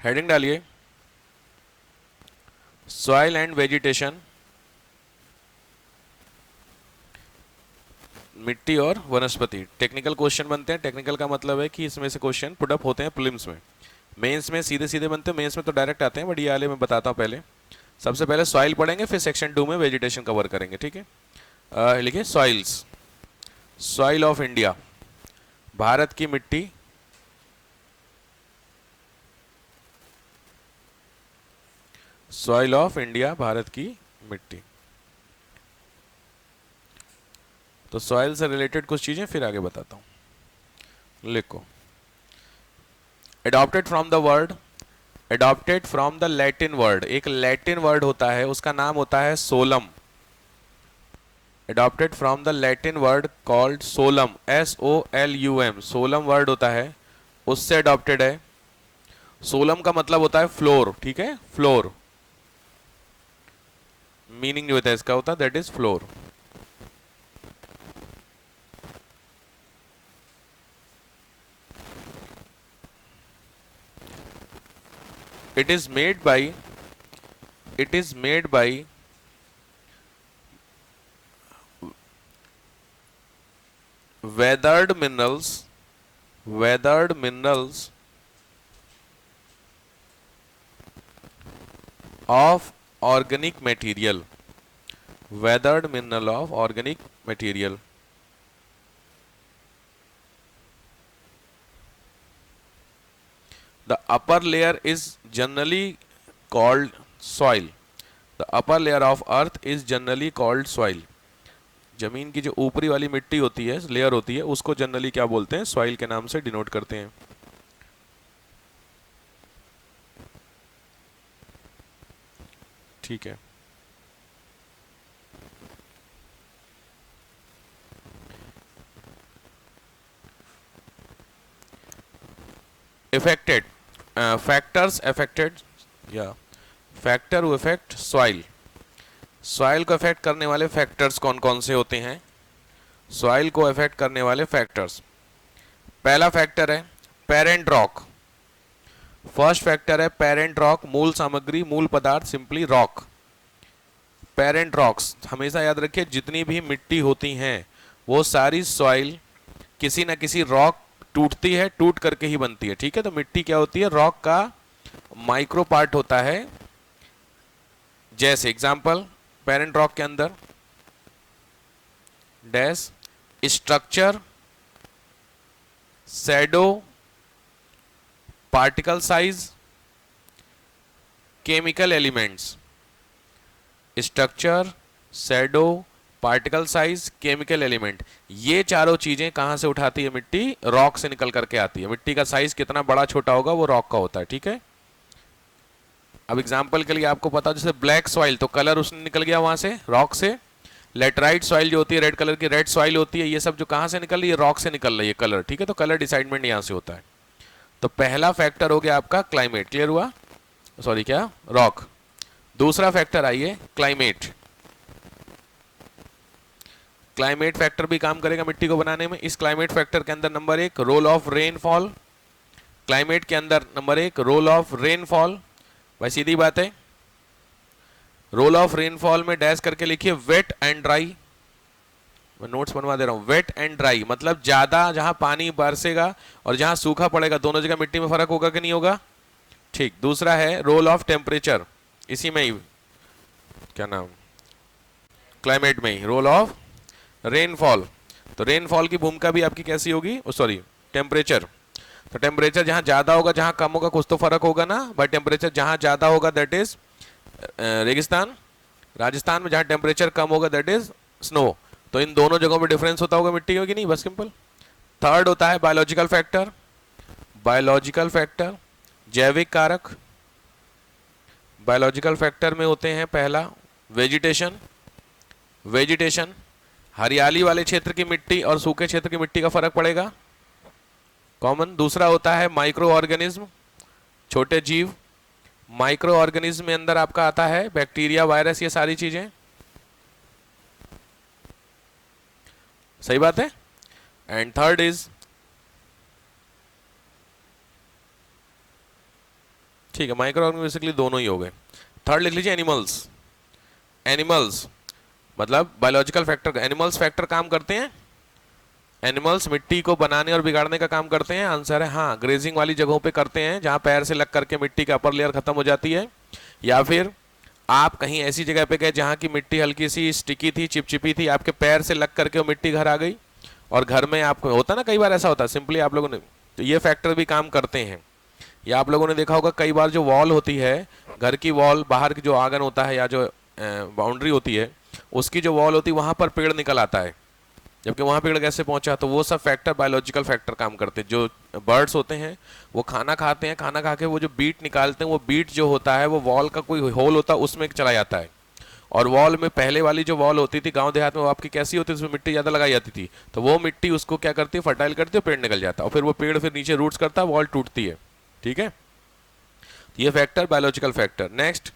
Heading डालिए soil and vegetation, मिट्टी और वनस्पति। टेक्निकल क्वेश्चन बनते हैं। टेक्निकल का मतलब है कि इसमें से क्वेश्चन पुट अप होते हैं प्रीलिम्स में। मेंस में सीधे सीधे बनते हैं, मेंस में तो डायरेक्ट आते हैं, बट ये वाले मैं बताता हूँ पहले। सबसे पहले सॉइल पढ़ेंगे, फिर सेक्शन 2 में वेजिटेशन कवर करेंगे, ठीक है। लिखिए soils, soil of India, Bharat की मिट्टी, सॉइल ऑफ इंडिया, भारत की मिट्टी। तो सॉइल से रिलेटेड कुछ चीजें फिर आगे बताता हूं। लिखो adopted from the word, adopted from the Latin word, एक लैटिन वर्ड होता है उसका नाम होता है solum. Adopted from the Latin word called solum, SOLUM, solum word होता है, उससे एडॉप्टेड है। सोलम का मतलब होता है फ्लोर, ठीक है, फ्लोर। मीनिंग जो होता है इसका होता है that is floor. it is made by it is made by weathered minerals, weathered minerals of organic material, weathered mineral of organic material. The upper layer is generally called soil, the upper layer of earth is generally called soil. जमीन की जो ऊपरी वाली मिट्टी होती है, layer होती है, उसको जनरली क्या बोलते हैं, सॉइल के नाम से डिनोट करते हैं। ठीक है। affected factors affected या factor who affect soil, soil को अफेक्ट करने वाले फैक्टर्स कौन कौन से होते हैं? सॉइल को अफेक्ट करने वाले फैक्टर्स, पहला फैक्टर है पेरेंट रॉक। फर्स्ट फैक्टर है पेरेंट रॉक, मूल सामग्री, मूल पदार्थ, सिंपली रॉक। पेरेंट रॉक्स हमेशा याद रखिए, जितनी भी मिट्टी होती हैं वो सारी सॉइल किसी ना किसी रॉक टूटती है, टूट करके ही बनती है, ठीक है। तो मिट्टी क्या होती है, रॉक का माइक्रो पार्ट होता है। जैसे एग्जांपल, पेरेंट रॉक के अंदर dash structure, shadow, particle size, chemical elements. Structure, shadow, particle size, chemical element, ये चारों चीजें कहां से उठाती है मिट्टी? रॉक से निकल करके आती है। मिट्टी का साइज कितना बड़ा छोटा होगा वो रॉक का होता है, ठीक है। अब एग्जांपल के लिए आपको पता, जैसे ब्लैक सॉइल तो कलर उसने निकल गया वहां से, रॉक से। लेटराइट सॉइल जो होती है रेड कलर की, रेड सॉइल होती है, ये सब जो कहां से निकल रही है, रॉक से निकल रही है, कलर, ठीक है। तो कलर डिसाइडमेंट यहां से होता है। तो पहला फैक्टर हो गया आपका क्लाइमेट, क्लियर हुआ, सॉरी क्या, रॉक। दूसरा फैक्टर आइए क्लाइमेट। क्लाइमेट फैक्टर भी काम करेगा मिट्टी को बनाने में। इस क्लाइमेट फैक्टर के अंदर number 1 role of rainfall, climate के अंदर नंबर 1 रोल ऑफ रेनफॉल। भाई सीधी बात है, रोल ऑफ रेनफॉल में डैश करके लिखिए वेट एंड ड्राई। मैं नोट्स बनवा दे रहा हूं, वेट एंड ड्राई मतलब ज्यादा जहां पानी बरसेगा और जहां सूखा पड़ेगा, दोनों जगह मिट्टी में फर्क होगा कि नहीं होगा? ठीक। दूसरा है रोल ऑफ टेम्परेचर, इसी में ही क्या नाम, क्लाइमेट में ही रोल ऑफ रेनफॉल। तो रेनफॉल की भूमिका भी आपकी कैसी होगी, सॉरी टेम्परेचर। तो टेम्परेचर जहां ज्यादा होगा जहां कम होगा कुछ तो फर्क होगा ना भाई। टेम्परेचर जहां ज्यादा होगा दैट इज रेगिस्तान, राजस्थान में जहां टेम्परेचर कम होगा दैट इज स्नो। तो इन दोनों जगहों में डिफरेंस होता होगा मिट्टी का कि नहीं, बस सिंपल। थर्ड होता है बायोलॉजिकल फैक्टर, बायोलॉजिकल फैक्टर जैविक कारक। बायोलॉजिकल फैक्टर में होते हैं पहला वेजिटेशन, वेजिटेशन हरियाली वाले क्षेत्र की मिट्टी और सूखे क्षेत्र की मिट्टी का फर्क पड़ेगा, कॉमन। दूसरा होता है माइक्रो ऑर्गेनिज्म, छोटे जीव। माइक्रो ऑर्गेनिज्म में अंदर आपका आता है बैक्टीरिया, वायरस, ये सारी चीजें, सही बात है। एंड थर्ड इज ठीक है, माइक्रो ऑर्गेनिज्म बेसिकली दोनों ही हो गए। थर्ड लिख लीजिए एनिमल्स। एनिमल्स मतलब बायोलॉजिकल फैक्टर। एनिमल्स फैक्टर काम करते हैं, एनिमल्स मिट्टी को बनाने और बिगाड़ने का काम करते हैं। आंसर है हाँ, ग्रेजिंग वाली जगहों पे करते हैं जहां पैर से लग करके मिट्टी का अपर लेयर खत्म हो जाती है, या फिर आप कहीं ऐसी जगह पे गए जहां की मिट्टी हल्की सी स्टिकी थी, चिपचिपी थी, आपके पैर से लग करके वो मिट्टी घर आ गई और घर में आपको होता ना, कई बार ऐसा होता है सिंपली आप लोगों ने, तो ये फैक्टर भी काम करते हैं। या आप लोगों ने देखा होगा कई बार जो वॉल होती है, घर की वॉल, बाहर की जो आंगन होता है या जो बाउंड्री होती है, उसकी जो वॉल होती है वहां पर पेड़ निकल आता है, जबकि वहां पेड़ कैसे पहुंचा, तो वो सब फैक्टर बायोलॉजिकल फैक्टर काम करते हैं। जो बर्ड्स होते हैं वो खाना खाते हैं, खाना खा के वो जो बीट निकालते हैं, वो बीट जो होता है वो वॉल का कोई होल होता है उसमें चला जाता है। और वॉल में पहले वाली जो वॉल होती थी गांव देहात में, वो आपकी कैसी होती थी, उसमें मिट्टी ज़्यादा लगाई जाती थी, तो वो मिट्टी उसको क्या करती है, फर्टाइल करती है, पेड़ निकल जाता है, और फिर वो पेड़ फिर नीचे रूट्स करता है, वॉल टूटती है। ठीक है, ये factor biological factor. Next,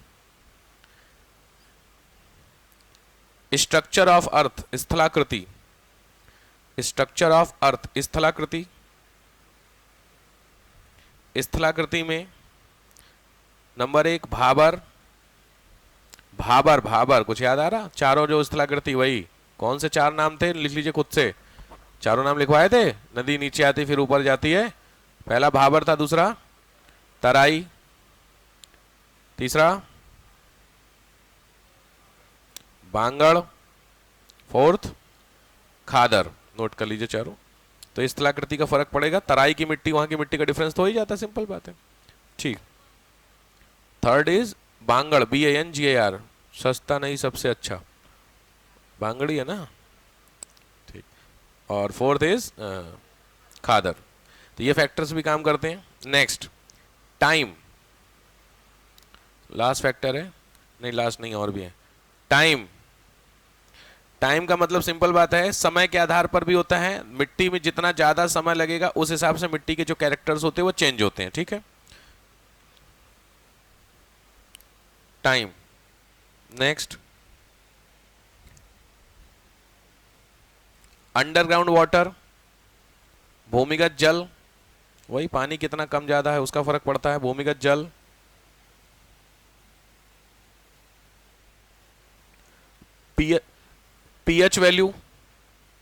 structure of earth, स्थलाकृति। स्ट्रक्चर ऑफ अर्थ, स्थलाकृति। स्थलाकृति में नंबर 1 भाबर। भाबर, भाबर कुछ याद आ रहा? चारों जो स्थलाकृति, वही कौन से 4 नाम थे, लिख लीजिए खुद से। चारों नाम लिखवाए थे, नदी नीचे आती फिर ऊपर जाती है। पहला भाबर था, दूसरा तराई, तीसरा बांगड़, फोर्थ खादर। नोट कर लीजिए चारों। तो इस स्थलाकृति का फर्क पड़ेगा, तराई की मिट्टी वहां की मिट्टी का डिफरेंस तो हो ही जाता है, सिंपल बात है। ठीक। थर्ड इज बांगड़, BANGAR, सस्ता नहीं सबसे अच्छा, बांगड़ी है ना। ठीक। और फोर्थ इज खादर। तो ये फैक्टर्स भी काम करते हैं। नेक्स्ट, टाइम, लास्ट फैक्टर है, नहीं लास्ट नहीं और भी है। टाइम, टाइम का मतलब सिंपल बात है, समय के आधार पर भी होता है। मिट्टी में जितना ज्यादा समय लगेगा उस हिसाब से मिट्टी के जो कैरेक्टर्स होते हैं वो चेंज होते हैं। ठीक है, टाइम। नेक्स्ट, अंडरग्राउंड वाटर, भूमिगत जल, वही पानी कितना कम ज्यादा है उसका फर्क पड़ता है, भूमिगत जल। पीएच वैल्यू,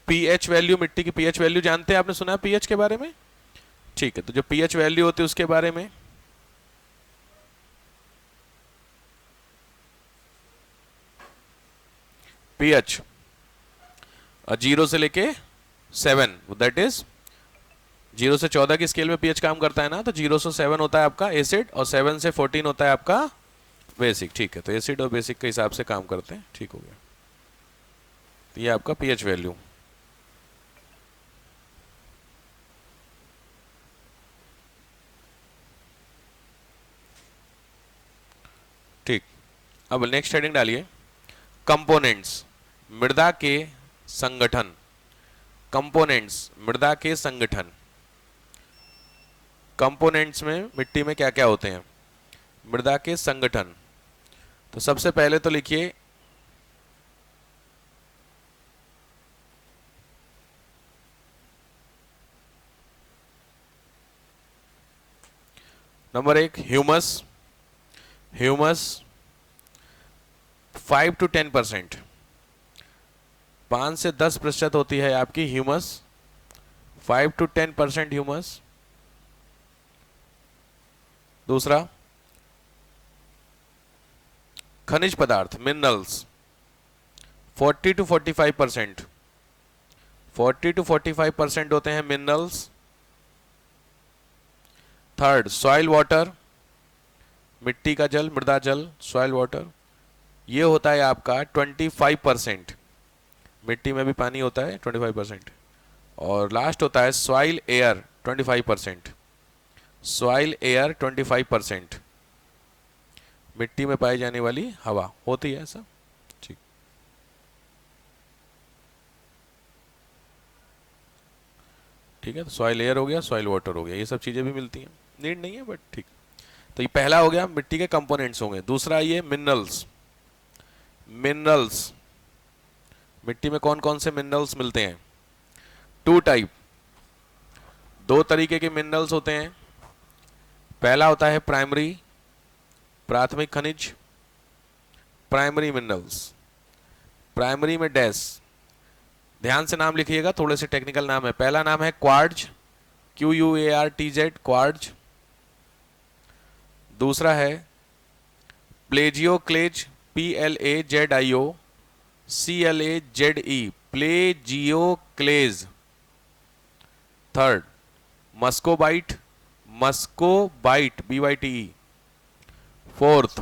पीएच वैल्यू, मिट्टी की पीएच वैल्यू जानते हैं, आपने सुना है पीएच के बारे में? ठीक है, तो जो पीएच वैल्यू होती है उसके बारे में, पीएच 0 से लेके 7, दैट इज 0 से 14 की स्केल में पीएच काम करता है ना, तो 0 से 7 होता है आपका एसिड और 7 से 14 होता है आपका बेसिक। ठीक है, तो एसिड और बेसिक के हिसाब से काम करते हैं। ठीक हो गया, तो ये आपका पीएच वैल्यू। ठीक, अब नेक्स्ट हेडिंग डालिए, कंपोनेंट्स, मृदा के संगठन। कंपोनेंट्स, मृदा के संगठन। कंपोनेंट्स में मिट्टी में क्या क्या होते हैं, मृदा के संगठन। तो सबसे पहले तो लिखिए नंबर 1 ह्यूमस। ह्यूमस 5 to 10%, 5 से 10% होती है आपकी ह्यूमस, 5 to 10% ह्यूमस। दूसरा खनिज पदार्थ, मिनरल्स, 40 to 45%, 40 to 45% होते हैं मिनरल्स। थर्ड सॉइल वाटर, मिट्टी का जल, मृदा जल, सॉइल वाटर, ये होता है आपका 25%, मिट्टी में भी पानी होता है 25%। और लास्ट होता है सॉइल एयर 25%, सॉइल एयर 25%, मिट्टी में पाई जाने वाली हवा होती है ऐसा। ठीक, ठीक है, तो सॉइल एयर हो गया, सॉइल वाटर हो गया, ये सब चीजें भी मिलती हैं, नीड नहीं है बट ठीक। तो ये पहला हो गया, मिट्टी के कंपोनेंट्स होंगे। दूसरा ये मिनरल्स। मिनरल्स, मिट्टी में कौन कौन से मिनरल्स मिलते हैं? 2 टाइप, 2 तरीके के मिनरल्स होते हैं। पहला होता है प्राइमरी प्राथमिक खनिज, प्राइमरी मिनरल्स, प्राइमरी में डैश, ध्यान से नाम लिखिएगा, थोड़े से टेक्निकल नाम है। पहला नाम है क्वार्ट्ज, QUARTZ, क्वार्ट्ज। दूसरा है plagioclase, PLAZIOCLAZE, plagioclase. Third muscovite, muscovite, BYTE। Fourth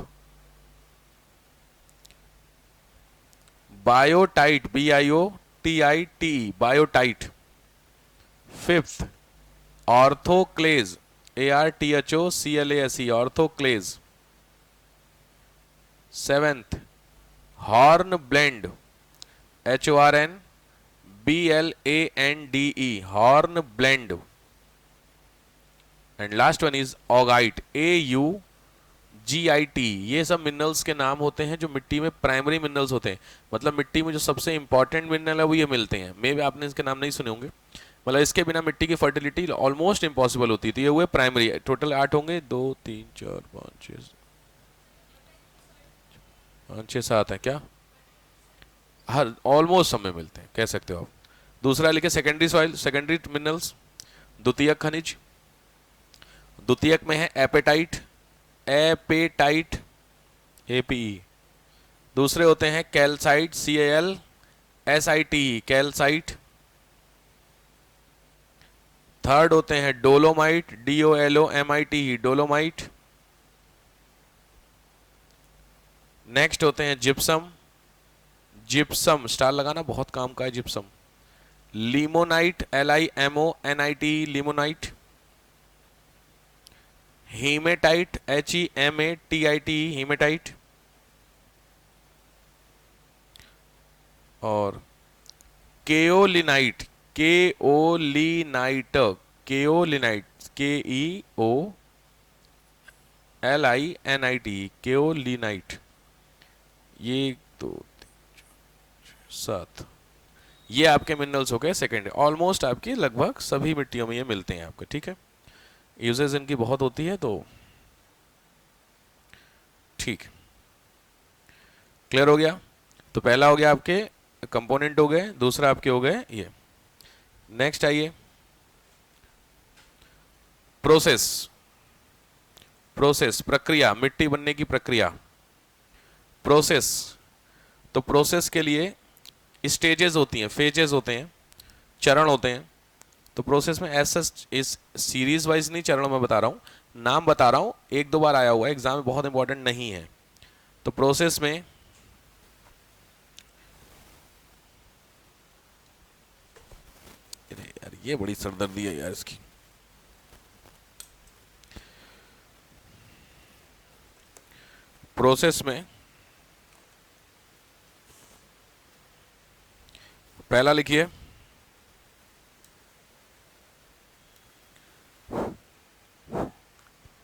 biotite, BIOTITE, biotite. Fifth orthoclase, ARTHOCLASE, orthoclase. Seventh hornblende, HORNBLANDE, hornblende. And last one is augite, AUGIT। ये सब minerals के नाम होते हैं जो मिट्टी में प्राइमरी मिनरल्स होते हैं। मतलब मिट्टी में जो सबसे इंपॉर्टेंट मिनरल है वो ये मिलते हैं। मे भी आपने इसके नाम नहीं सुने होंगे। मतलब इसके बिना मिट्टी की फर्टिलिटी ऑलमोस्ट इम्पॉसिबल होती है। तो ये हुए प्राइमरी, टोटल 8 होंगे, 2 3 4 5 6 7 है क्या, हर ऑलमोस्ट सब में मिलते हैं, कह सकते हो आप। दूसरा लिखे सेकेंडरी सॉइल, सेकेंडरी मिनरल्स, द्वितीयक खनिज। द्वितीयक में है एपेटाइट, एपेटाइट, APE। दूसरे होते हैं कैल्साइट, CALSITE, कैल्साइट। थर्ड होते हैं डोलोमाइट, DOLOMITE, डोलोमाइट। नेक्स्ट होते हैं जिप्सम, जिप्सम, स्टार लगाना बहुत काम का है gypsum. Limonite, LIMONITE, limonite. Hematite, HEMATITE, hematite. और केओलिनाइट, केओलिनाइट, केओलिनाइट, KEOLINITE, केओलिनाइट। ये 2 3 7, ये आपके मिनरल्स हो गए सेकेंड। ऑलमोस्ट आपकी लगभग सभी मिट्टियों में ये मिलते हैं आपके, ठीक है। यूजेस इनकी बहुत होती है, तो ठीक, क्लियर हो गया। तो पहला हो गया आपके कंपोनेंट हो गए, दूसरा आपके हो गए ये। नेक्स्ट आइए प्रोसेस, प्रोसेस प्रक्रिया, मिट्टी बनने की प्रक्रिया, प्रोसेस। तो प्रोसेस के लिए स्टेजेस होती हैं, फेजेस होते हैं, चरण होते हैं। तो प्रोसेस में ऐसा इस सीरीज वाइज नहीं चरण में बता रहा हूं, नाम बता रहा हूं, 1-2 बार आया हुआ है एग्जाम में, बहुत इंपॉर्टेंट नहीं है। तो प्रोसेस में यार ये बड़ी सरदर्दी है यार इसकी। प्रोसेस में पहला लिखिए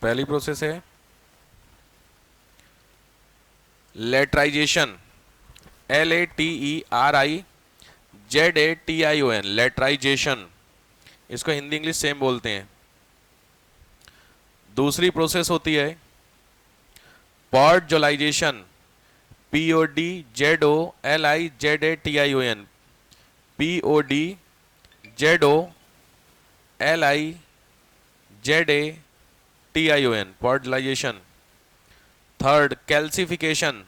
पहली प्रोसेस है लेटराइजेशन, LATERIZATION, लेटराइजेशन। इसको हिंदी इंग्लिश सेम बोलते हैं। दूसरी प्रोसेस होती है podzolization, PODZOLIZATION, PODZOLIZATION, podzolization. Third calcification,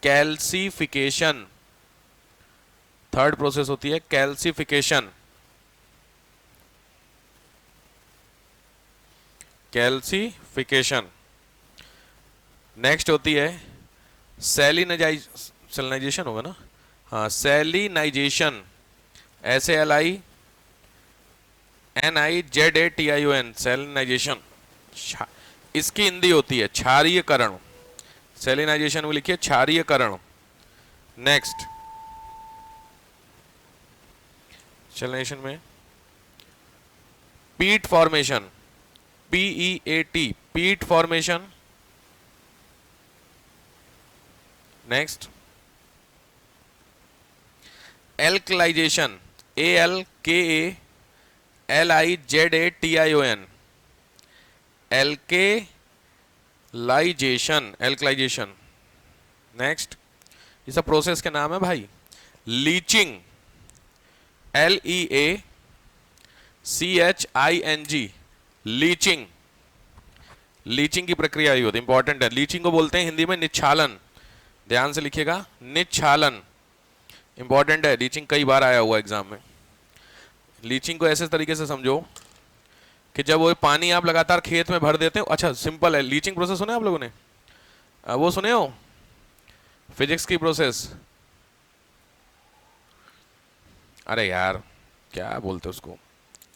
calcification, third process होती है कैल्सिफिकेशन, कैल्सिफिकेशन। नेक्स्ट होती है सैलिनाइजेशन होगा ना, हाँ सैलिनाइजेशन, SALINIZATION, सैलिनाइजेशन। इसकी हिंदी होती है क्षारीयकरण, सैलिनाइजेशन में लिखिए क्षारीयकरण। नेक्स्ट सैलिनाइजेशन में peat formation, PEAT, peat formation. Next alkalization, ALKALIZATION, alkalization, लाइजेशन, एल्कलाइजेशन। नेक्स्ट, ये सब प्रोसेस के नाम है भाई। Leaching, LEACHING, leaching. लीचिंग की प्रक्रिया ही होती है, इंपॉर्टेंट है। लीचिंग को बोलते हैं हिंदी में निच्छालन, ध्यान से लिखिएगा, निच्छालन इंपॉर्टेंट है। लीचिंग कई बार आया हुआ एग्जाम में। लीचिंग को ऐसे तरीके से समझो कि जब वो पानी आप लगातार खेत में भर देते हो। अच्छा सिंपल है, लीचिंग प्रोसेस सुने आप लोगों ने? वो सुने हो फिजिक्स की प्रोसेस? अरे यार क्या बोलते उसको,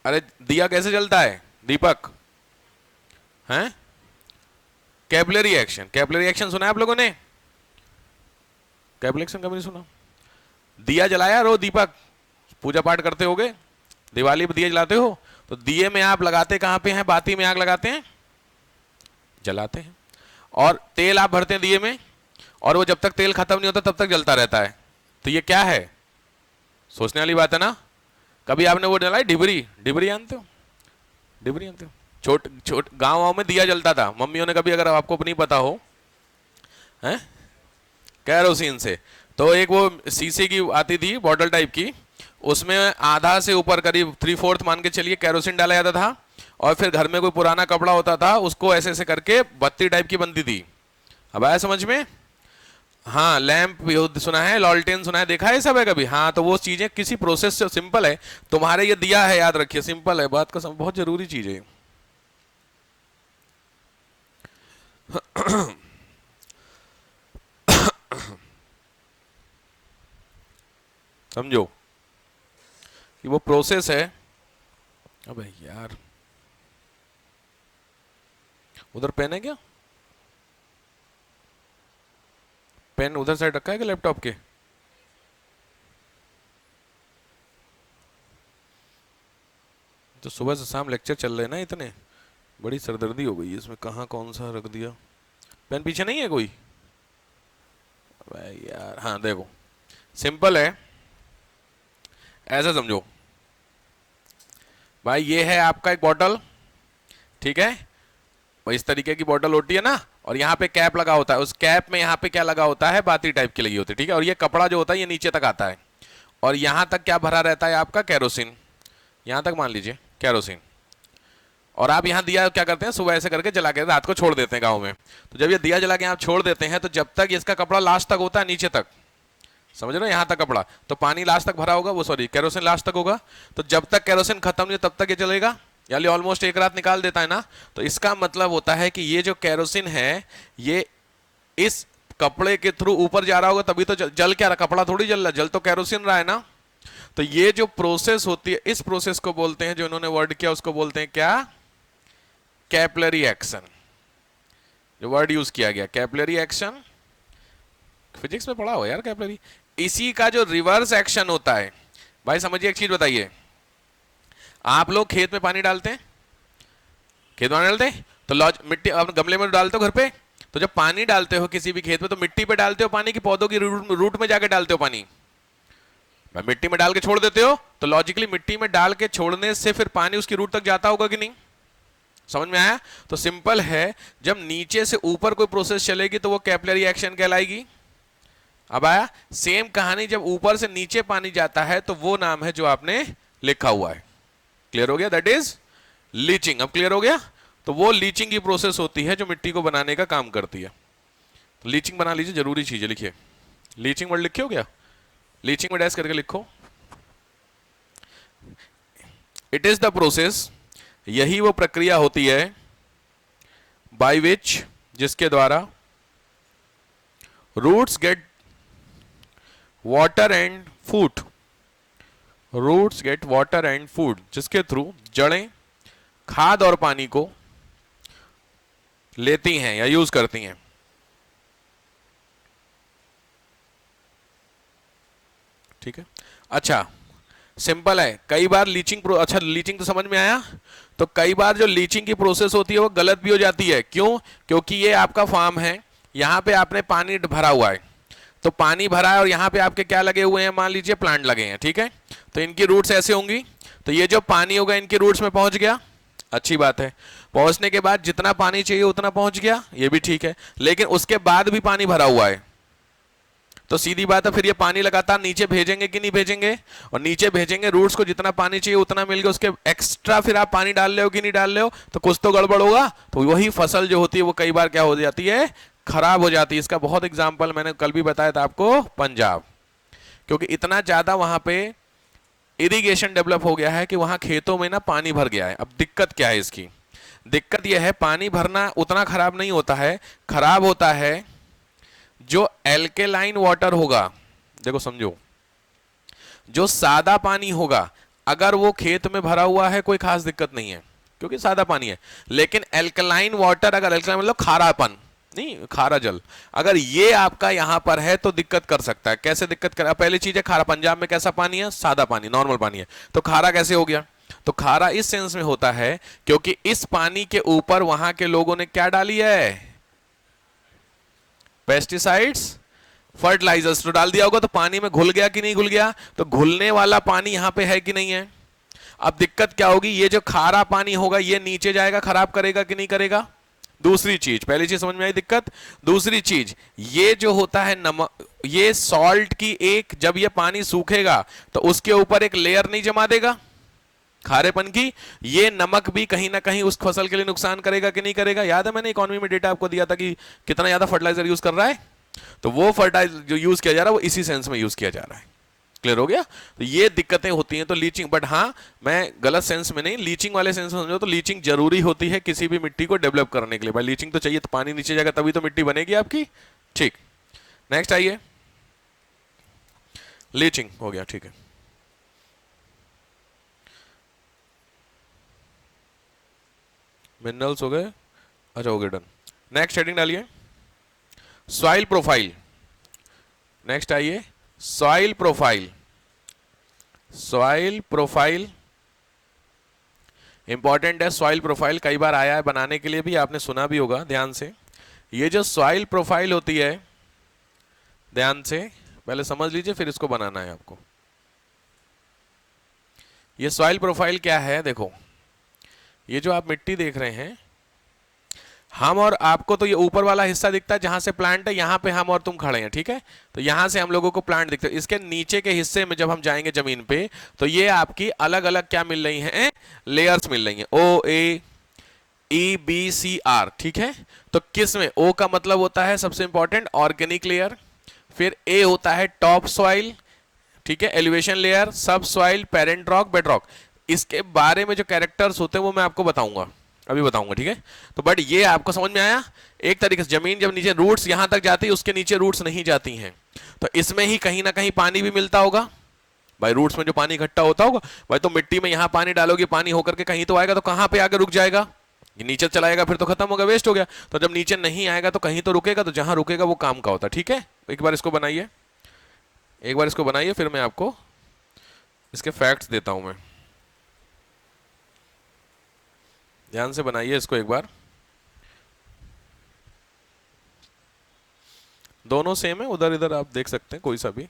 अरे दिया कैसे जलता है, दीपक हैं? Capillary action. कैपिलरी एक्शन सुना है आप लोगों ने? कैपिलरी एक्शन कभी नहीं सुना? दिया जलाया रो दीपक, पूजा पाठ करते होगे, दिवाली पर दिए जलाते हो, तो दिए में आप लगाते कहां पे हैं? बाती में आग लगाते हैं, जलाते हैं। और तेल आप भरते हैं दिए में, और वो जब तक तेल खत्म नहीं होता तब तक जलता रहता है। तो ये क्या है? सोचने वाली बात है ना। कभी आपने वो जलाई डिबरी? डिबरी जानते हो? डिबरी जानते हो? छोट गांव में दिया जलता था, मम्मियों ने कभी, अगर आपको नहीं पता हो, हैं, कैरोसिन से। तो एक वो शीशे की आती थी बॉटल टाइप की, उसमें आधा से ऊपर करीब 3/4 मान के चलिए कैरोसिन डाला जाता था, और फिर घर में कोई पुराना कपड़ा होता था उसको ऐसे ऐसे करके बत्ती टाइप की बनती थी। अब आया समझ में? हाँ, लैंप सुना है, लॉल्टेन सुना है, देखा है सब है कभी? हाँ, तो वो चीजें किसी प्रोसेस से, सिंपल है। तुम्हारे ये दिया है, याद रखिए, सिंपल है बात का, बहुत जरूरी चीज है। समझो कि वो प्रोसेस है। अबे यार, उधर पेन है क्या? पेन उधर साइड रखा है क्या लैपटॉप के? तो सुबह से शाम लेक्चर चल रहे हैं ना इतने, बड़ी सरदर्दी हो गई है इसमें, कहाँ कौन सा रख दिया। पेन पीछे नहीं है कोई? भाई यार, हाँ देखो सिंपल है, ऐसा समझो भाई, ये है आपका एक बॉटल, ठीक है, इस तरीके की बॉटल होती है ना, और यहाँ पे कैप लगा होता है, उस कैप में यहाँ पे क्या लगा होता है? बाती टाइप की लगी होती है, ठीक है। और ये कपड़ा जो होता है ये नीचे तक आता है, और यहाँ तक क्या भरा रहता है आपका? कैरोसिन। यहाँ तक मान लीजिए कैरोसिन। और आप यहाँ दिया क्या करते हैं? सुबह ऐसे करके जला के रात को छोड़ देते हैं गाँव में। तो जब ये दिया जला के आप छोड़ देते हैं, तो जब तक इसका कपड़ा लास्ट तक होता है, नीचे तक, समझ रहे हो, यहाँ तक कपड़ा, तो पानी लास्ट तक भरा होगा, वो सॉरी कैरोसिन लास्ट तक होगा। तो जब तक कैरोसिन खत्म नहीं हो तब तक ये चलेगा, यानी ऑलमोस्ट एक रात निकाल देता है ना। तो इसका मतलब होता है कि ये जो कैरोसिन है, ये इस कपड़े के थ्रू ऊपर जा रहा होगा, तभी तो जल क्या रहा? कपड़ा थोड़ी जल रहा, जल तो कैरोसिन रहा है ना। तो ये जो प्रोसेस होती है, इस प्रोसेस को बोलते हैं, जो इन्होंने वर्ड किया उसको बोलते हैं क्या? Capillary action. जो वर्ड यूज किया गया कैपिलरी एक्शन, फिजिक्स में पढ़ा हो यार कैपिलरी। इसी का जो रिवर्स एक्शन होता है भाई, समझिए एक चीज बताइए, आप लोग खेत में पानी डालते हैं, खेत में डालते हैं, तो मिट्टी आप गमले में डालते हो घर पे, तो जब पानी डालते हो किसी भी खेत में, तो मिट्टी पे डालते हो पानी की पौधों की रूट में जाके डालते हो पानी? मिट्टी में डाल के छोड़ देते हो, तो लॉजिकली मिट्टी में डाल के छोड़ने से फिर पानी उसकी रूट तक जाता होगा कि नहीं? समझ में आया? तो सिंपल है, जब नीचे से ऊपर कोई प्रोसेस चलेगी तो वो कैपिलरी एक्शन कहलाएगी। अब आया सेम कहानी, जब ऊपर से नीचे पानी जाता है तो वो नाम है जो आपने लिखा हुआ है। क्लियर हो गया? That is leaching. अब क्लियर हो गया? तो वो लीचिंग की प्रोसेस होती है जो मिट्टी को बनाने का काम करती है। तो लीचिंग बना लीजिए, जरूरी चीज है, लिखिए लीचिंग वर्ड लिखे हो क्या? लीचिंग में डैश करके लिखो। इट इज द प्रोसेस, यही वो प्रक्रिया होती है, बाय विच, जिसके द्वारा roots get water and food, roots get water and food, जिसके थ्रू जड़ें खाद और पानी को लेती हैं या यूज करती हैं। ठीक है, अच्छा सिंपल है। कई बार लीचिंग अच्छा लीचिंग तो समझ में आया। तो कई बार जो लीचिंग की प्रोसेस होती है वो गलत भी हो जाती है। क्यों? क्योंकि ये आपका फार्म है, यहाँ पे आपने पानी भरा हुआ है, तो पानी भरा है और यहाँ पे आपके क्या लगे हुए हैं? मान लीजिए प्लांट लगे हैं, ठीक है। तो इनकी रूट्स ऐसे होंगी, तो ये जो पानी होगा इनकी रूट्स में पहुंच गया, अच्छी बात है। पहुंचने के बाद जितना पानी चाहिए उतना पहुंच गया, ये भी ठीक है, लेकिन उसके बाद भी पानी भरा हुआ है, तो सीधी बात है फिर ये पानी लगातार नीचे भेजेंगे कि नहीं भेजेंगे, और नीचे भेजेंगे, रूट्स को जितना पानी चाहिए उतना मिल गया, उसके एक्स्ट्रा फिर आप पानी डाल रहे हो कि नहीं डाल रहे हो, तो कुछ तो गड़बड़ होगा, तो वही फसल जो होती है वो कई बार क्या हो जाती है, खराब हो जाती है। इसका बहुत एग्जाम्पल मैंने कल भी बताया था आपको, पंजाब, क्योंकि इतना ज्यादा वहां पे इरिगेशन डेवलप हो गया है कि वहां खेतों में ना पानी भर गया है। अब दिक्कत क्या है इसकी, दिक्कत यह है पानी भरना उतना खराब नहीं होता है, खराब होता है जो एल्केलाइन वाटर होगा, देखो समझो, जो सादा पानी होगा, अगर वो खेत में भरा हुआ है कोई खास दिक्कत नहीं है क्योंकि सादा पानी है, लेकिन एल्कलाइन वाटर, अगर एल्कलाइन मतलब खारापन नहीं, खारा जल, अगर ये आपका यहां पर है तो दिक्कत कर सकता है। कैसे दिक्कत कर, पहली चीज है खारा, पंजाब में कैसा पानी है, सादा पानी, नॉर्मल पानी है, तो खारा कैसे हो गया, तो खारा इस सेंस में होता है क्योंकि इस पानी के ऊपर वहां के लोगों ने क्या डाली है, पेस्टिसाइड्स, फर्टिलाइजर्स तो डाल दिया होगा, तो पानी में घुल गया कि नहीं घुल गया, तो घुलने वाला पानी यहां पे है कि नहीं है। अब दिक्कत क्या होगी, ये जो खारा पानी होगा ये नीचे जाएगा, खराब करेगा कि नहीं करेगा। दूसरी चीज, पहली चीज समझ में आई दिक्कत, दूसरी चीज ये जो होता है नमक, ये सॉल्ट की एक, जब ये पानी सूखेगा तो उसके ऊपर एक लेयर नहीं जमा देगा खारेपन की, ये नमक भी कहीं ना कहीं उस फसल के लिए नुकसान करेगा कि नहीं करेगा। याद है मैंने इकोनॉमी में डेटा आपको दिया था कि कितना ज्यादा फर्टिलाइजर यूज कर रहा है, तो वो फर्टिलाइजर जो यूज किया जा रहा है वो इसी सेंस में यूज किया जा रहा है। क्लियर हो गया, तो ये दिक्कतें होती हैं। तो लीचिंग, बट हाँ मैं गलत सेंस में नहीं, लीचिंग वाले सेंस में समझो तो लीचिंग जरूरी होती है किसी भी मिट्टी को डेवलप करने के लिए। भाई लीचिंग तो चाहिए, तो पानी नीचे जाएगा तभी तो मिट्टी बनेगी आपकी। ठीक, नेक्स्ट आइए, लीचिंग हो गया, ठीक है, मिनरल्स हो गए, अच्छा हो गया, डन। नेक्स्ट हेडिंग डालिए, सॉइल प्रोफाइल। नेक्स्ट आइए, soil profile. Soil profile important है, सॉइल प्रोफाइल कई बार आया है बनाने के लिए भी, आपने सुना भी होगा ध्यान से। ये जो सॉइल प्रोफाइल होती है, ध्यान से पहले समझ लीजिए फिर इसको बनाना है आपको। ये सॉइल प्रोफाइल क्या है, देखो ये जो आप मिट्टी देख रहे हैं, हम और आपको तो ये ऊपर वाला हिस्सा दिखता है जहां से प्लांट है, यहां पे हम और तुम खड़े हैं, ठीक है, तो यहां से हम लोगों को प्लांट दिखता है। इसके नीचे के हिस्से में जब हम जाएंगे जमीन पे, तो ये आपकी अलग अलग क्या मिल रही हैं, लेयर्स मिल रही हैं, ओ ए ई बी सी आर, ठीक है। तो किस में, ओ का मतलब होता है सबसे इंपॉर्टेंट ऑर्गेनिक लेयर, फिर ए होता है टॉप सॉइल, ठीक है, एलिवेशन लेयर, सब soil, parent rock, bed rock. इसके बारे में जो कैरेक्टर्स होते हैं वो मैं आपको बताऊंगा, अभी बताऊंगा, ठीक है। तो बट ये आपको समझ में आया, एक तरीके से जमीन जब नीचे रूट्स यहां तक जाती है, उसके नीचे रूट्स नहीं जाती हैं, तो इसमें ही कहीं ना कहीं पानी भी मिलता होगा। भाई रूट्स में जो पानी इकट्ठा होता होगा, भाई तो मिट्टी में यहां पानी डालोगे, पानी होकर के कहीं तो आएगा, तो कहां पे आगे रुक जाएगा, ये नीचे चलाएगा, फिर तो खत्म होगा, वेस्ट हो गया। तो जब नीचे नहीं आएगा तो कहीं तो रुकेगा, तो जहां रुकेगा वो काम का होता है, ठीक है। एक बार इसको बनाइए, एक बार इसको बनाइए, फिर मैं आपको इसके फैक्ट्स देता हूं मैं। ध्यान से बनाइए इसको एक बार, दोनों सेम है, उधर इधर आप देख सकते हैं कोई सा भी।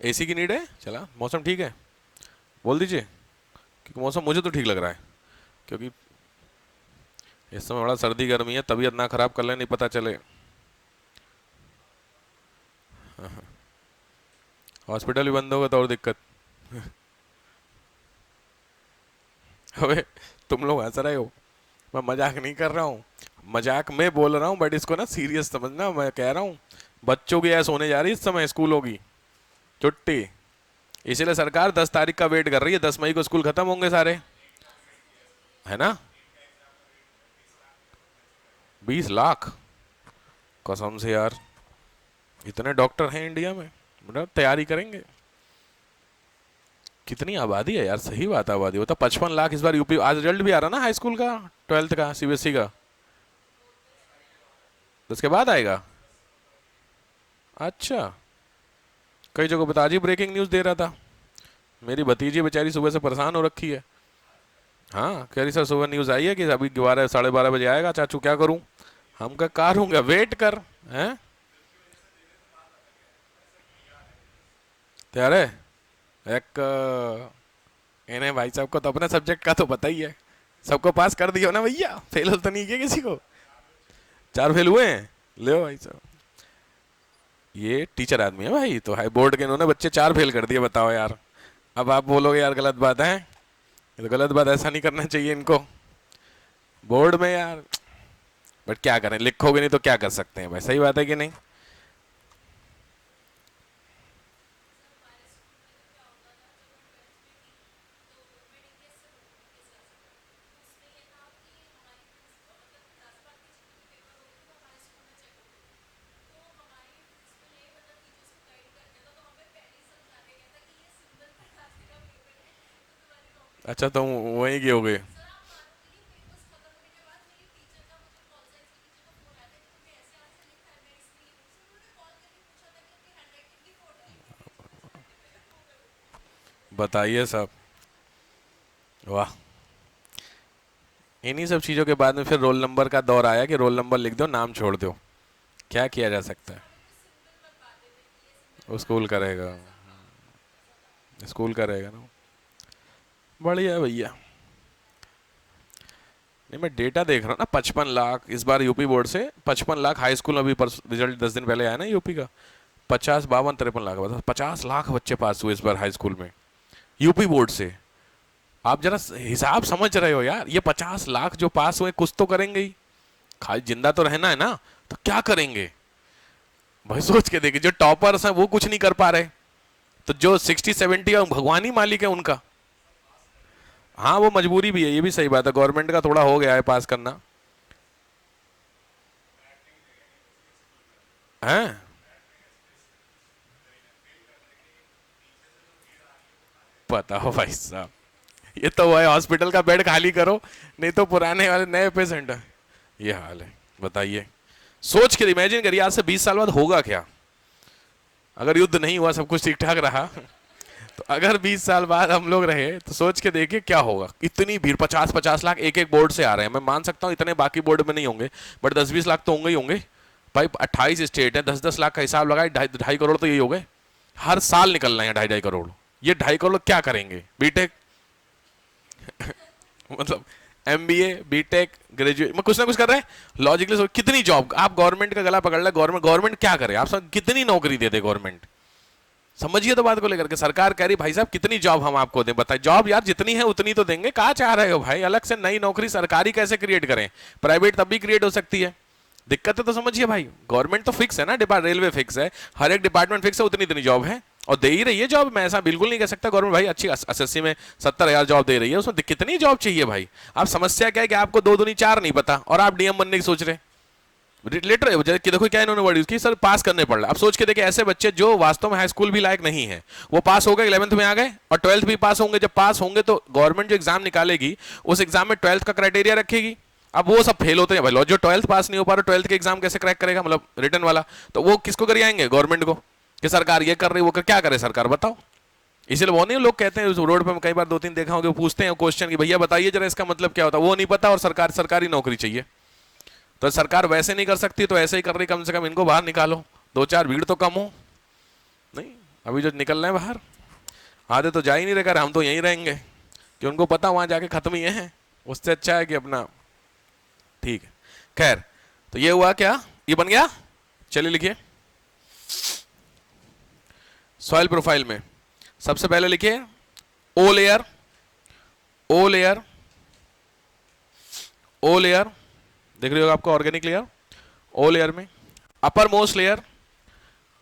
एसी की नीड है, चला मौसम ठीक है, बोल दीजिए, क्योंकि मौसम मुझे तो ठीक लग रहा है, क्योंकि इस समय बड़ा सर्दी गर्मी है, तबीयत ना खराब कर ले, नहीं पता चले। हॉस्पिटल भी बंद होगा तो और दिक्कत। अबे तुम लोग हंस रहे हो, मैं मजाक नहीं कर रहा हूँ, मजाक में बोल रहा हूँ, बट इसको ना सीरियस समझना। मैं कह रहा हूँ बच्चों की ऐस होने जा रही है इस समय, स्कूल होगी छुट्टी, इसलिए सरकार 10 तारीख का वेट कर रही है, 10 मई को स्कूल खत्म होंगे सारे, है ना। 20 लाख, कसम से यार, इतने डॉक्टर हैं इंडिया में, मतलब तैयारी करेंगे। कितनी आबादी है यार, सही बात है, आबादी होता 55 लाख। इस बार यूपी, आज रिजल्ट भी आ रहा ना हाई स्कूल का, 12th का, सीबीएसई का, तो उसके बाद आएगा। अच्छा, कई जगहों पर आज ही ब्रेकिंग न्यूज दे रहा था, मेरी भतीजी बेचारी सुबह से परेशान हो रखी है। हाँ कह रही सर सुबह न्यूज़ आई है कि अभी 12 साढ़े 12 बजे आएगा, चाचू क्या करूं? हम कहा करूंगा, वेट कर। हैं त्यारे एक इन्हें भाई साहब को तो अपने सब्जेक्ट का तो पता ही है, सबको पास कर दिया ना भैया, फेल तो नहीं किया किसी को। 4 फेल हुए हैं, ले भाई साहब। ये टीचर आदमी है भाई, तो हाई बोर्ड के इन्होंने बच्चे 4 फेल कर दिए, बताओ यार। अब आप बोलोगे यार गलत बात है, ये तो गलत बात, ऐसा नहीं करना चाहिए इनको बोर्ड में यार। बट क्या करें, लिखोगे नहीं तो क्या कर सकते हैं भाई, सही बात है कि नहीं? अच्छा तुम वहीं की हो गए। बताइए सब, वाह। इन्हीं सब चीज़ों के बाद में फिर रोल नंबर का दौर आया कि रोल नंबर लिख दो, नाम छोड़ दो। क्या किया जा सकता है? वो स्कूल का रहेगा, स्कूल का रहेगा ना। बढ़िया है भैया। नहीं मैं डेटा देख रहा हूँ ना, 55 लाख इस बार यूपी बोर्ड से, 55 लाख हाई स्कूल अभी पर रिजल्ट 10 दिन पहले आया ना यूपी का। 50 52 53 लाख, बता 50 लाख बच्चे पास हुए इस बार हाई स्कूल में यूपी बोर्ड से। आप जरा हिसाब समझ रहे हो यार, ये 50 लाख जो पास हुए कुछ तो करेंगे ही, खाली जिंदा तो रहना है ना, तो क्या करेंगे भाई? सोच के देखिए, जो टॉपर्स हैं वो कुछ नहीं कर पा रहे, तो जो 60 70 भगवान ही मालिक है उनका। हाँ वो मजबूरी भी है, ये भी सही बात है, गवर्नमेंट का थोड़ा हो गया है पास करना है। पता हो भाई साहब, ये तो वो है, हॉस्पिटल का बेड खाली करो, नहीं तो पुराने वाले नए पेशेंट, ये हाल है। बताइए, सोच के इमेजिन करिए आज से 20 साल बाद होगा क्या, अगर युद्ध नहीं हुआ, सब कुछ ठीक ठाक रहा, तो अगर 20 साल बाद हम लोग रहे तो सोच के देखिए क्या होगा। इतनी भीड़, 50 50 लाख एक एक बोर्ड से आ रहे हैं, मैं मान सकता हूँ इतने बाकी बोर्ड में नहीं होंगे, बट 10 20 लाख तो होंगे ही होंगे भाई। 28 स्टेट है, 10 10 लाख का हिसाब लगाए, 2.5 करोड़ तो यही हो गए, हर साल निकल रहे हैं 2.5 2.5 करोड़। ये 2.5 करोड़ क्या करेंगे? बीटेक मतलब एमबीए बीटेक ग्रेजुएट में कुछ ना कुछ कर रहे हैं लॉजिकली। कितनी जॉब, आप गवर्नमेंट का गला पकड़ ले, गवर्नमेंट गवर्नमेंट क्या करे, आप सब कितनी नौकरी दे दे गवर्नमेंट? समझिए तो बात को लेकर के, सरकार कह रही भाई साहब कितनी जॉब हम आपको दें, बताइए। जॉब यार जितनी है उतनी तो देंगे, कहाँ चाह रहे हो भाई अलग से नई नौकरी सरकारी कैसे क्रिएट करें? प्राइवेट तब भी क्रिएट हो सकती है, दिक्कत है तो समझिए भाई। गवर्नमेंट तो फिक्स है ना, डिपार्ट रेलवे फिक्स है, हर एक डिपार्टमेंट फिक्स है, उतनी इतनी जॉब है और दे ही रही है जॉब। मैं ऐसा बिल्कुल नहीं कह सकता गवर्नमेंट भाई अच्छी 80 में 70,000 जॉब दे रही है, उसमें कितनी जॉब चाहिए भाई? आप समस्या क्या है कि आपको 2 दूनी 4 नहीं पता और आप डीएम बनने की सोच रहे हैं। लेटर कि देखो क्या इन्होंने वर्ड यूज की, सर पास करने पड़ रहा। अब सोच के देखिए, ऐसे बच्चे जो वास्तव में हाई स्कूल भी लायक नहीं है, वो पास हो गए, 11th में आ गए और 12th भी पास होंगे। जब पास होंगे तो गवर्नमेंट जो एग्जाम निकालेगी उस एग्जाम में 12th का क्राइटेरिया रखेगी। अब वो सब फेल होते हैं भाई, जो 12th पास नहीं हो पा रहा 12th के एग्जाम कैसे क्रैक करेगा, मतलब रिटर्न वाला, तो वो किसको कर आएंगे? गवर्नमेंट को, कि सरकार ये कर रही, वो कर, क्या करे सरकार बताओ? इसलिए वो नहीं, लोग कहते हैं रोड पे कई बार 2 3 देखा होगा, पूछते हैं क्वेश्चन कि भैया बताइए जरा इसका मतलब क्या होता है, वो नहीं पता और सरकार सरकारी नौकरी चाहिए। तो सरकार वैसे नहीं कर सकती तो ऐसे ही कर रही, कम से कम इनको बाहर निकालो, 2 4 भीड़ तो कम हो। नहीं अभी जो निकल रहे हैं बाहर, आधे तो जा ही नहीं रहे, हम तो यहीं रहेंगे, कि उनको पता वहां जाके खत्म ही है, उससे अच्छा है कि अपना ठीक है। खैर, तो ये हुआ क्या, ये बन गया। चलिए लिखिए, सॉइल प्रोफाइल में सबसे पहले लिखिए ओ लेयर, ओ लेयर, ओ लेयर, देख रहे हो आपको ऑर्गेनिक लेयर, ओ लेयर में upper most layer,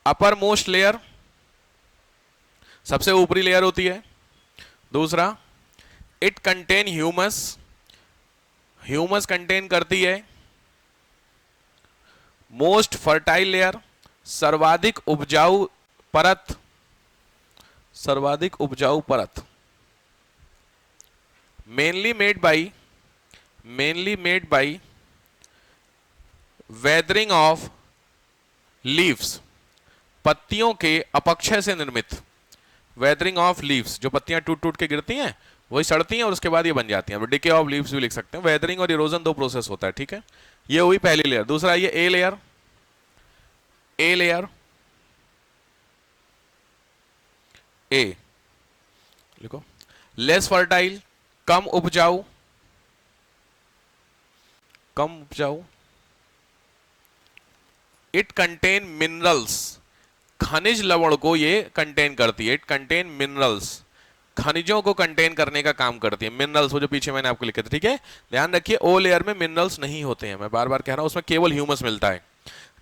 upper most layer सबसे ऊपरी लेयर होती है। दूसरा, it contain humus, humus contain करती है। मोस्ट फर्टाइल लेयर, सर्वाधिक उपजाऊ परत, सर्वाधिक उपजाऊ परत। Mainly made by, mainly made by weathering of leaves, पत्तियों के अपक्षय से निर्मित। वेदरिंग ऑफ लीव्स, जो पत्तियां टूट टूट के गिरती हैं वही सड़ती हैं और उसके बाद ये बन जाती हैं। डिके ऑफ लीव्स भी लिख सकते हैं। वेदरिंग और इरोजन दो प्रोसेस होता है, ठीक है। ये हुई पहली लेयर। दूसरा ये ए लेयर, ए लेयर, ए लिखो, लेस फर्टाइल, कम उपजाऊ, कम उपजाऊ। इट कंटेन मिनरल्स, खनिज लवण को ये कंटेन करती है। इट कंटेन मिनरल्स, खनिजों को कंटेन करने का काम करती है। मिनरल्स वो जो पीछे मैंने आपको लिखे थे, ठीक है। ध्यान रखिए ओ लेयर में मिनरल्स नहीं होते हैं, मैं बार बार कह रहा हूं, उसमें केवल ह्यूमस मिलता है।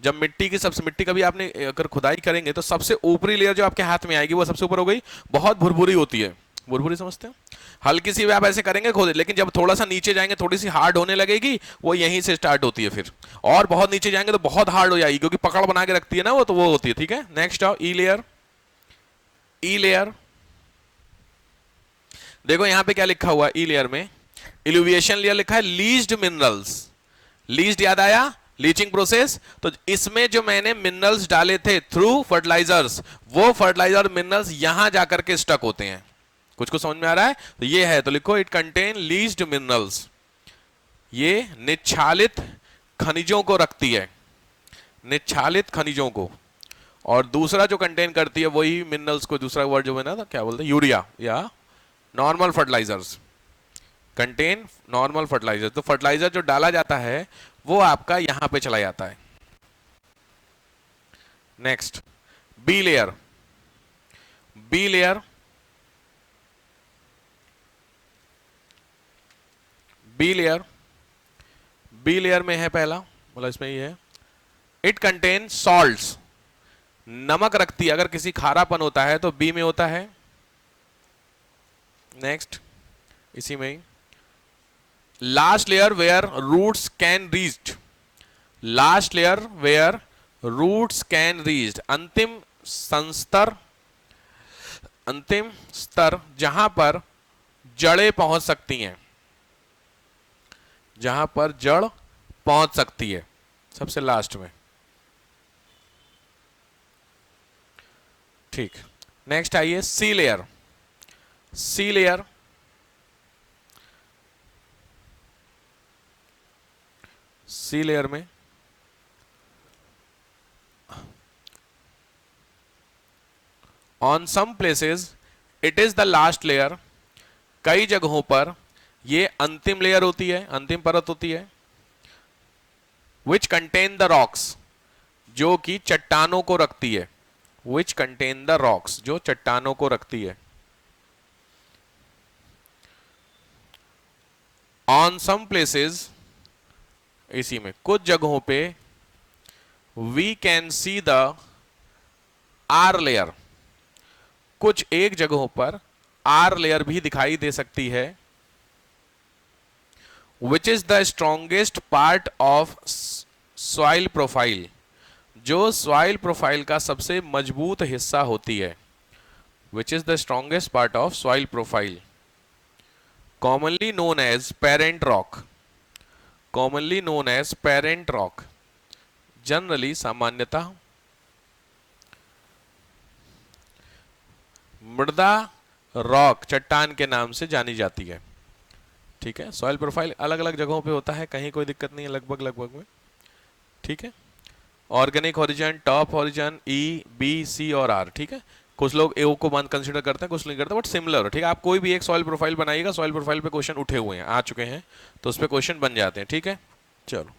जब मिट्टी की सबसे, मिट्टी कभी आपने अगर खुदाई करेंगे तो सबसे ऊपरी लेयर जो आपके हाथ में आएगी वो सबसे ऊपर हो गई, बहुत भुरभुरी होती है। भुरभुरी समझते हैं, हल्की सी भी आप ऐसे करेंगे खोद, लेकिन जब थोड़ा सा नीचे जाएंगे थोड़ी सी हार्ड होने लगेगी, वो यहीं से स्टार्ट होती है फिर, और बहुत नीचे जाएंगे तो बहुत हार्ड हो जाएगी, क्योंकि पकड़ बना के रखती है ना वो, तो वो होती है, ठीक है। नेक्स्ट आओ ई लेयर, ई लेयर। देखो यहां पे क्या लिखा हुआ ई लेयर में, इल्यूविएशन लेयर लिखा है, लीज्ड मिनरल्स। लीज्ड याद आया, लीचिंग प्रोसेस। तो इसमें जो मैंने मिनरल्स डाले थे थ्रू फर्टिलाइजर्स, वो फर्टिलाइजर मिनरल्स यहां जाकर के स्टक होते हैं। कुछ को समझ में आ रहा है? तो ये है, तो लिखो इट कंटेन लीज्ड मिनरल्स, ये निच्छालित खनिजों को रखती है, निच्छालित खनिजों को। और दूसरा जो कंटेन करती है वही मिनरल्स को, दूसरा वर्ड जो है ना, क्या बोलते हैं, यूरिया या normal fertilisers, contain normal fertiliser. तो फर्टिलाइजर जो डाला जाता है वो आपका यहां पे चला जाता है। Next B layer, B layer, B layer, B layer में है पहला, मतलब इसमें ये है, इट कंटेन सॉल्ट्स, नमक रखती है। अगर किसी खारापन होता है तो बी में होता है। नेक्स्ट इसी में ही last layer where roots can reached, last layer where roots can reached, अंतिम संस्तर, अंतिम स्तर जहां पर जड़ें पहुंच सकती हैं, जहां पर जड़ पहुंच सकती है, सबसे लास्ट में, ठीक। नेक्स्ट आइए C layer, C layer, C layer में on some places it is the last layer, कई जगहों पर ये अंतिम लेयर होती है, अंतिम परत होती है। विच कंटेन द रॉक्स, जो कि चट्टानों को रखती है, विच कंटेन द रॉक्स, जो चट्टानों को रखती है। ऑन सम प्लेसेस, इसी में कुछ जगहों पे, we can see the R layer, कुछ एक जगहों पर आर लेयर भी दिखाई दे सकती है। Which is the strongest part of soil profile, जो सॉइल प्रोफाइल का सबसे मजबूत हिस्सा होती है। Which is the strongest part of soil profile, commonly known as parent rock, commonly known as parent rock, generally सामान्यतः मृदा रॉक, चट्टान के नाम से जानी जाती है, ठीक है। सॉइल प्रोफाइल अलग अलग जगहों पे होता है, कहीं कोई दिक्कत नहीं है, लगभग लगभग में, ठीक है। ऑर्गेनिक हॉरिजन, टॉप हॉरिजन, ई, बी, सी और आर, ठीक है। कुछ लोग ए को मान कंसीडर करते हैं, कुछ नहीं करते, बट सिमिलर, ठीक है। आप कोई भी एक सॉइल प्रोफाइल बनाइएगा, सॉइल प्रोफाइल पे क्वेश्चन उठे हुए हैं, आ चुके हैं, तो उस पर क्वेश्चन बन जाते हैं, ठीक है। चलो।